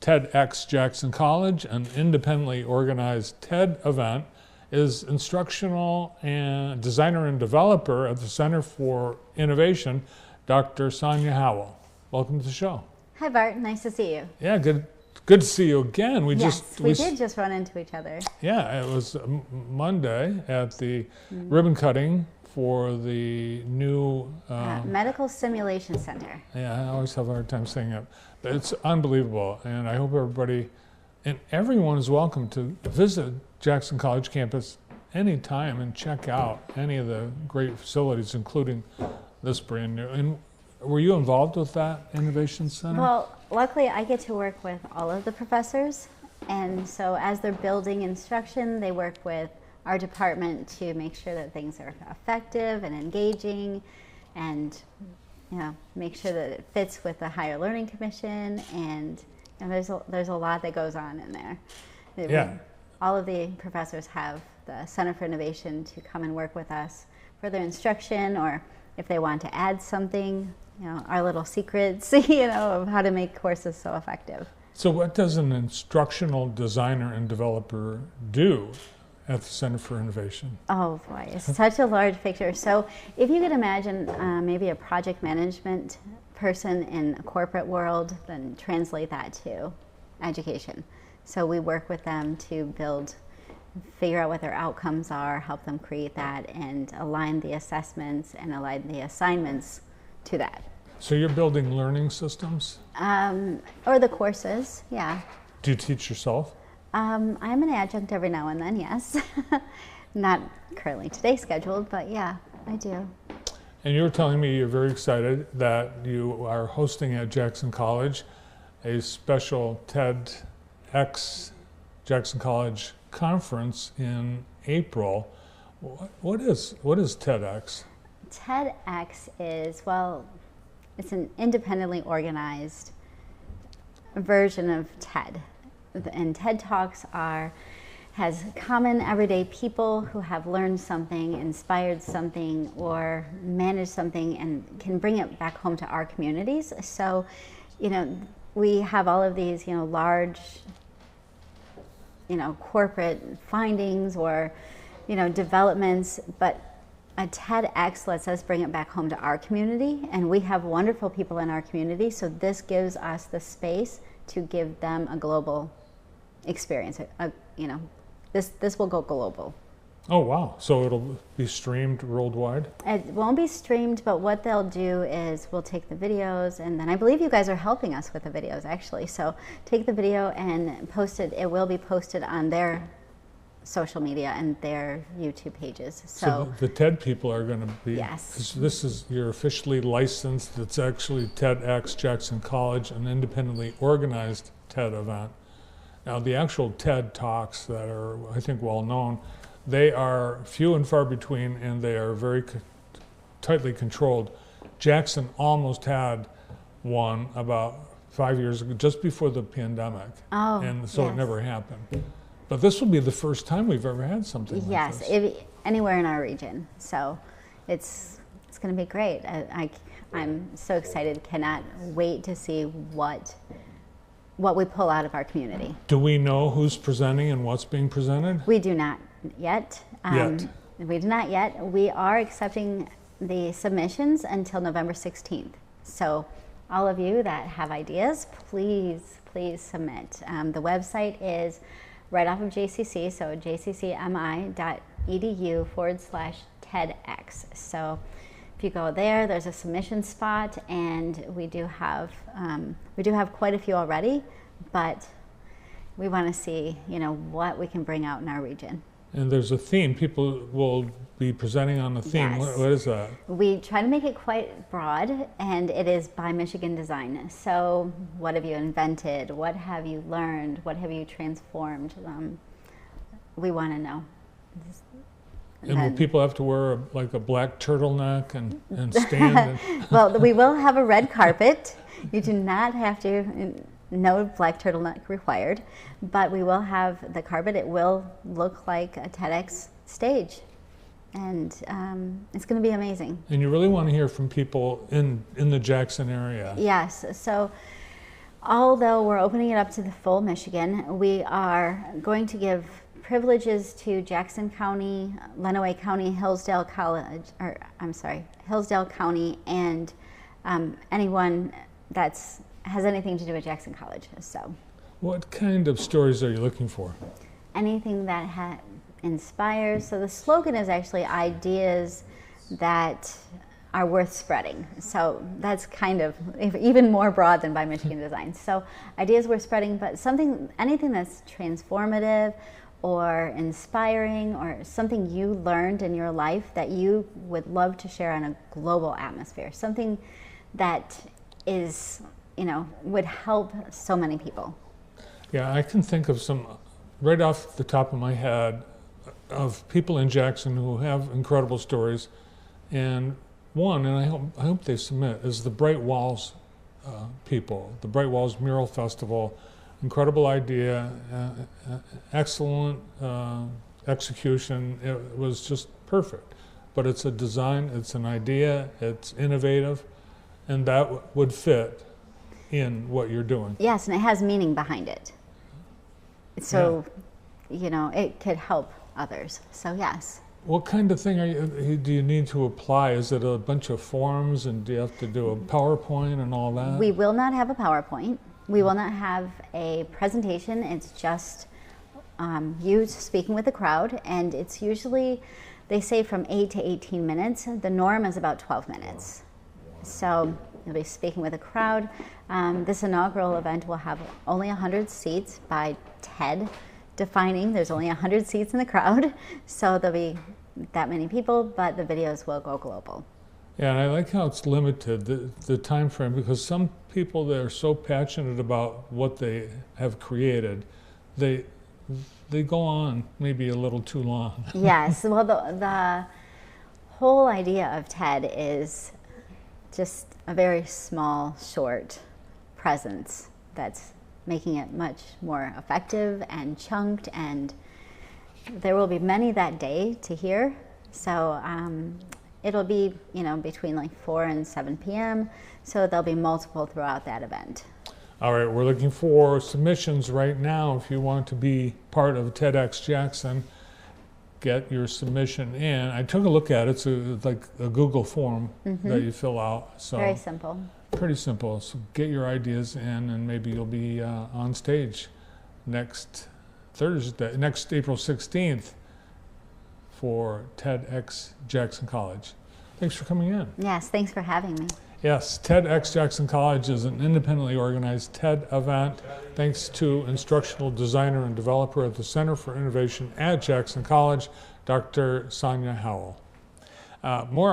TEDx Jackson College, an independently organized TED event, is instructional and designer and developer at the Center for Innovation, Dr. Sonia Howell. Welcome to the show. Hi Bart, nice to see you. Yeah, good to see you again. We did just run into each other. Yeah, it was Monday at the ribbon cutting for the new Medical Simulation Center. Yeah, I always have a hard time saying it. But it's unbelievable, and I hope everybody and everyone is welcome to visit Jackson College campus anytime and check out any of the great facilities, including this brand new. And were you involved with that Innovation Center? Well, luckily I get to work with all of the professors, and so as they're building instruction, they work with our department to make sure that things are effective and engaging, and make sure that it fits with the Higher Learning Commission, and there's a lot that goes on in there. Yeah. All of the professors have the Center for Innovation to come and work with us for their instruction, or if they want to add something, our little secrets, of how to make courses so effective. So what does an instructional designer and developer do at the Center for Innovation? Oh boy, it's such a large picture. So if you could imagine maybe a project management person in a corporate world, then translate that to education. So we work with them to figure out what their outcomes are, help them create that, and align the assessments and align the assignments to that. So you're building learning systems? Or the courses, yeah. Do you teach yourself? I'm an adjunct every now and then, yes. Not currently today scheduled, but yeah, I do. And you were telling me you're very excited that you are hosting at Jackson College a special TEDx Jackson College conference in April. What is TEDx? TEDx is, well, it's an independently organized version of TED. And TED Talks has common everyday people who have learned something, inspired something, or managed something, and can bring it back home to our communities. So, we have all of these, large, corporate findings or, developments, but a TEDx lets us bring it back home to our community, and we have wonderful people in our community, so this gives us the space to give them a global experience. This will go global. Oh wow, so it'll be streamed worldwide? It won't be streamed, but what they'll do is we'll take the videos, and then I believe you guys are helping us with the videos actually, so take the video and post it. It will be posted on their social media and their YouTube pages. So the TED people are going to be, yes. You're officially licensed. It's actually TEDx Jackson College, an independently organized TED event. Now the actual TED Talks that are, I think, well known, they are few and far between, and they are very tightly controlled. Jackson almost had one about 5 years ago, just before the pandemic. Oh, and so yes. It never happened. But this will be the first time we've ever had something like this. Yes, anywhere in our region. So it's going to be great. I'm so excited, cannot wait to see what we pull out of our community. Do we know who's presenting and what's being presented? We do not yet. We do not yet. We are accepting the submissions until November 16th. So all of you that have ideas, please submit. The website is right off of JCC, so jccmi.edu/TEDx. So if you go there, there's a submission spot, and we do have quite a few already, but we want to see what we can bring out in our region. And there's a theme. People will be presenting on the theme. Yes. What is that? We try to make it quite broad, and it is by Michigan design. So what have you invented? What have you learned? What have you transformed? We want to know. And will people have to wear a black turtleneck and stand? Well, we will have a red carpet. You do not have to. No black turtleneck required, but we will have the carpet. It will look like a TEDx stage, and it's going to be amazing. And you really want to hear from people in the Jackson area. Yes. So Although we're opening it up to the full Michigan, we are going to give privileges to Jackson County, Lenawee County, Hillsdale County, and anyone that's has anything to do with Jackson College. So, What kind of stories are you looking for? anything that inspires. So the slogan is actually ideas that are worth spreading. So that's kind of even more broad than by Michigan Design. So ideas worth spreading, but anything that's transformative or inspiring or something you learned in your life that you would love to share on a global atmosphere. Something that is, would help so many people. Yeah, I can think of some right off the top of my head of people in Jackson who have incredible stories, and one, and I hope they submit, is the Bright Walls people. The Bright Walls Mural Festival, incredible idea, excellent execution. It was just perfect. But it's a design, it's an idea, it's innovative, and that would fit in what you're doing. Yes, and it has meaning behind it. So, it could help others. So yes. What kind of thing do you need to apply? Is it a bunch of forms, and do you have to do a PowerPoint and all that? We will not have a PowerPoint. We will not have a presentation. It's just you speaking with the crowd, and it's usually, they say, from 8 to 18 minutes. The norm is about 12 minutes. So you'll be speaking with a crowd. This inaugural event will have only 100 seats by TED, defining there's only 100 seats in the crowd. So there'll be that many people, but the videos will go global. Yeah, and I like how it's limited, the time frame, because some people, they're so passionate about what they have created, they go on maybe a little too long. Yes, well, the whole idea of TED is just a very small, short presence that's making it much more effective and chunked, and there will be many that day to hear. So it'll be, between like 4 and 7 p.m. So there'll be multiple throughout that event. All right, we're looking for submissions right now. If you want to be part of TEDx Jackson, get your submission in. I took a look at it. It's like a Google form that you fill out. So very simple. Pretty simple. So get your ideas in, and maybe you'll be on stage next April 16th for TEDx Jackson College. Thanks for coming in. Yes, thanks for having me. Yes, TEDx Jackson College is an independently organized TED event thanks to instructional designer and developer at the Center for Innovation at Jackson College, Dr. Sonia Howell. More